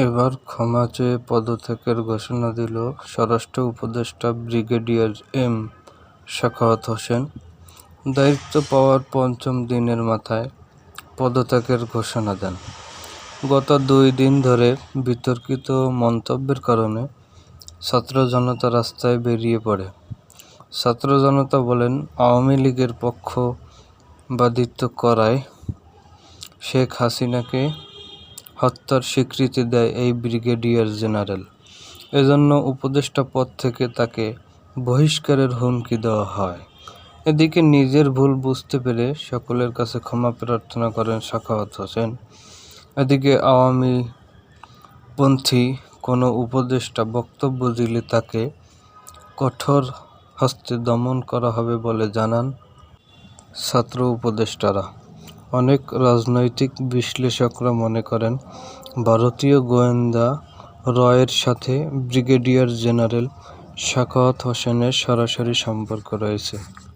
এবার ক্ষমা চেয়ে পদত্যাগের ঘোষণা দিল স্বরাষ্ট্র উপদেষ্টা ব্রিগেডিয়ার এম সাখাওয়াত হোসেন। দায়িত্ব পাওয়ার পঞ্চম দিনের মাথায় পদত্যাগের ঘোষণা দেন। গত 2 দিন ধরে বিতর্কিত মন্তব্যের কারণে ছাত্র জনতা রাস্তায় বেরিয়ে পড়ে। ছাত্র জনতা বলেন, আওয়ামী লীগের পক্ষপাতিত্ব করায় শেখ হাসিনাকে হত্যার স্বীকৃতি দেয় এই ব্রিগেডিয়ার জেনারেল। এজন্য উপদেষ্টা পদ থেকে তাকে বহিষ্কারের হুমকি দেওয়া হয়। এদিকে নিজের ভুল বুঝতে পেরে সকলের কাছে ক্ষমা প্রার্থনা করেন সাখাওয়াত হোসেন। এদিকে আওয়ামীপন্থী কোনো উপদেষ্টা বক্তব্য দিলে তাকে কঠোর হস্তে দমন করা হবে বলে জানান ছাত্র উপদেষ্টারা। অনেক রাজনৈতিক বিশ্লেষকরা মনে করেন, ভারতীয় গোয়েন্দা রয়ের সাথে ব্রিগেডিয়ার জেনারেল সাখাওয়াত হোসেনের সরাসরি সম্পর্ক রয়েছে।